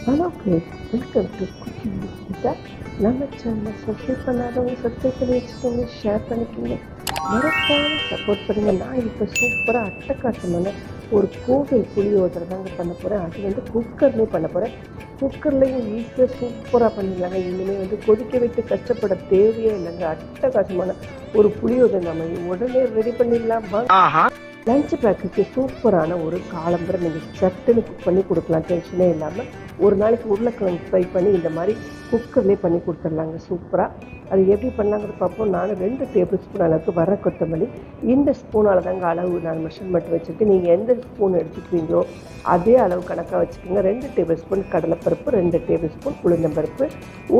Hello friends, welcome to cooking with Geetha. நம்ம சேனலை subscribe பண்ணாதவங்க சப்ஸ்கிரைப் பண்ணி வச்சுக்கோங்க, ஷேர் பண்ணிக்கோங்க, மறக்காம சப்போர்ட் பண்ணுங்கள். நான் இப்போ சூப்பராக அட்டகாசமான ஒரு கோவை புளியோதரை தாங்க பண்ண போகிறேன். அது வந்து குக்கர்லேயே பண்ண போகிறேன். குக்கர்லேயும் ஈஸியாக சூப்பராக பண்ணிடலாங்க. இனிமேல் வந்து கொதிக்க விட்டு கஷ்டப்பட தேவையே இல்லைங்க. அட்டகாசமான ஒரு புளியோதரை நம்ம உடனே ரெடி பண்ணிடலாம். லஞ்ச் பேக்குக்கு சூப்பரான ஒரு காலம்பரை நீங்கள் சட்டுன்னு குக் பண்ணி கொடுக்கலாம், டென்ஷனே இல்லாமல். ஒரு நாளைக்கு உருளைக்கிழங்கு ஃப்ரை பண்ணி இந்த மாதிரி குக்கர்லேயே பண்ணி கொடுத்துடலாங்க சூப்பராக. அது எப்படி பண்ணலாங்கிறது பார்ப்போம். நான் 2 டேபிள் ஸ்பூன் அளவுக்கு வர கொத்தமல்லி, இந்த ஸ்பூனால் தாங்க அளவு நான் மெஷர்மெண்ட் வச்சுருக்கேன். நீங்கள் எந்த ஸ்பூன் எடுத்துக்கிறீங்களோ அதே அளவு கணக்காக வச்சுக்கோங்க. 2 டேபிள் ஸ்பூன் கடலைப்பருப்பு, 2 டேபிள் ஸ்பூன் உளுந்தம்பருப்பு,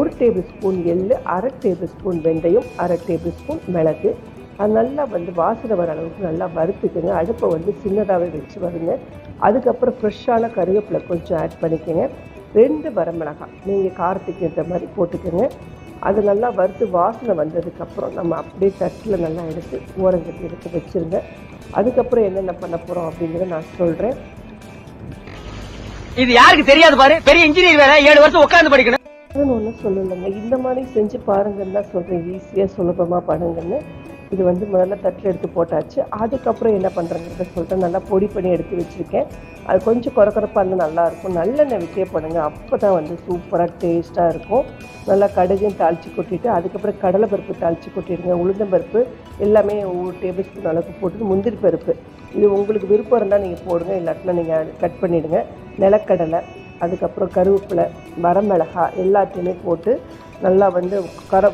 1 டேபிள் ஸ்பூன் எள்ளு, 1/2 டேபிள் ஸ்பூன் வெந்தயம், 1/2 டேபிள் ஸ்பூன் மிளகு. அது நல்லா வந்து வாசனை வர அளவுக்கு நல்லா வறுத்துக்குங்க. அடுப்பை வந்து சின்னதாகவே வச்சு வருங்க. அதுக்கப்புறம் ஃப்ரெஷ்ஷான கருவேப்பிலை கொஞ்சம் ஆட் பண்ணிக்கோங்க. 2 வரமிளகாய் நீங்கள் காரத்துக்கு ஏற்ற மாதிரி போட்டுக்கோங்க. அது நல்லா வறுத்து வாசனை வந்ததுக்கப்புறம் நம்ம அப்படியே தட்டில் நல்லா எடுத்து ஓரங்கட்டி எடுத்து வச்சுருங்க. அதுக்கப்புறம் என்னென்ன பண்ண போகிறோம் அப்படிங்கிறத நான் சொல்கிறேன். இது யாருக்கு தெரியாது பாரு, பெரிய இன்ஜினியர் வேற 7 வருஷம் உட்கார்ந்து படிக்கணும். ஒன்றும் சொல்லலைங்க, இந்த மாதிரி செஞ்சு பாருங்கன்னு தான் சொல்கிறேன். ஈஸியாக சுலபமாக பண்ணுங்கன்னு. இது வந்து முதல்ல தட்டில் எடுத்து போட்டாச்சு. அதுக்கப்புறம் என்ன பண்ணுறேங்கிறத சொல்லிட்டு நல்லா பொடி பண்ணி எடுத்து வச்சுருக்கேன். அது கொஞ்சம் குறக்குறப்பாக இருந்தால் நல்லாயிருக்கும். நல்லெண்ணெய் விட்டே பண்ணுங்க, அப்போ தான் வந்து சூப்பராக டேஸ்ட்டாக இருக்கும். நல்லா கடுகையும் தாளித்து கொட்டிட்டு அதுக்கப்புறம் கடலைப்பருப்பு தாளித்து கொட்டிடுங்க. உளுந்தம்பருப்பு எல்லாமே 1 டேபிள் ஸ்பூன் அளவுக்கு போட்டுட்டு முந்திரி பருப்பு இது உங்களுக்கு விருப்பம் இருந்தால் நீங்கள் போடுங்க, இல்லாட்டினா நீங்கள் கட் பண்ணிவிடுங்க. நிலக்கடலை, அதுக்கப்புறம் கருவேப்பிலை, வரமிளகாய் எல்லாத்தையுமே போட்டு நல்லா வந்து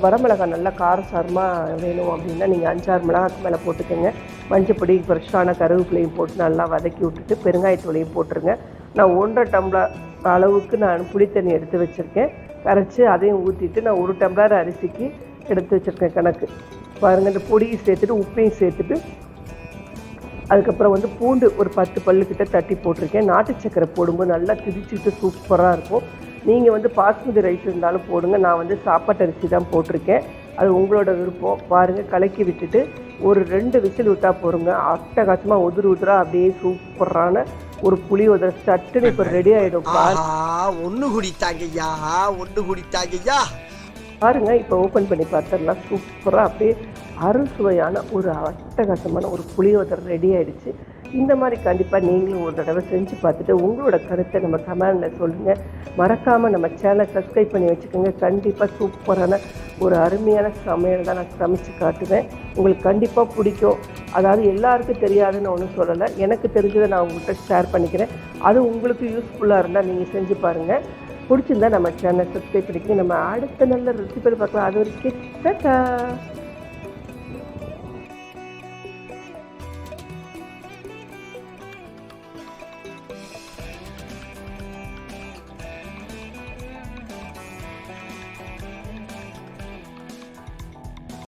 வரமிளகாய் நல்லா காரசாரமாக வேணும் அப்படின்னா நீங்கள் 5-6 மிளகாய்க்கு மேலே போட்டுக்கோங்க. மஞ்சப்பொடி, ஃப்ரெஷ்ஷான கருவேப்பிலையும் போட்டு நல்லா வதக்கி விட்டுட்டு பெருங்காயத்தூளையும் போட்டுருங்க. நான் 1.5 டம்ளர் அளவுக்கு நான் புளித்தண்ணி எடுத்து வச்சுருக்கேன். கரைச்சி அதையும் ஊற்றிட்டு நான் 1 டம்ளர் அரிசிக்கு எடுத்து வச்சுருக்கேன் கணக்கு பாருங்கள். இந்த பொடியும் சேர்த்துட்டு உப்பையும் சேர்த்துட்டு அதுக்கப்புறம் வந்து பூண்டு ஒரு 10 பல்லுக்கிட்ட தட்டி போட்டிருக்கேன். நாட்டு சக்கரை போடும்போது நல்லா திரிச்சிட்டு சூப்பராக இருக்கும். நீங்கள் வந்து பாஸ்மதி ரைஸ் இருந்தாலும் போடுங்க. நான் வந்து சாப்பாட்டு அரிசி தான் போட்டிருக்கேன். அது உங்களோட விருப்பம். பாருங்கள், கலக்கி விட்டுட்டு ஒரு 2 விசில் விட்டால் போடுங்க. அட்டகாசமாக உதிரா அப்படியே சூப்பரான ஒரு புளியோதரை சட்டுன்னு இப்போ ரெடி ஆகிடும். ஒன்று குடித்தாங்கய்யா பாருங்கள், இப்போ ஓப்பன் பண்ணி பார்த்தோம்னா சூப்பராக அப்படியே அறுசுவையான ஒரு அட்டகாசமான ஒரு புளியோதரை ரெடி ஆகிடுச்சு. இந்த மாதிரி கண்டிப்பாக நீங்களும் ஒரு தடவை செஞ்சு பார்த்துட்டு உங்களோட கருத்தை நம்ம கமெண்டில் சொல்லுங்கள். மறக்காமல் நம்ம சேனலை சப்ஸ்கிரைப் பண்ணி வச்சுக்கோங்க. கண்டிப்பாக சூப்பரான ஒரு அருமையான சமையல் தான் நான் சமைச்சு காட்டுவேன். உங்களுக்கு கண்டிப்பாக பிடிக்கும். அதாவது எல்லாருக்கும் தெரியாதுன்னு ஒன்றும் சொல்லலை, எனக்கு தெரிஞ்சதை நான் உங்கள்கிட்ட ஷேர் பண்ணிக்கிறேன். அது உங்களுக்கு யூஸ்ஃபுல்லாக இருந்தால் நீங்கள் செஞ்சு பாருங்கள். பிடிச்சிருந்தா நம்ம சேனலை சப்ஸ்கிரைப் பண்ணிக்கோங்க. நம்ம அடுத்த நல்ல ரெசிபி பார்க்கலாம். அது வரைக்கும் டாடா.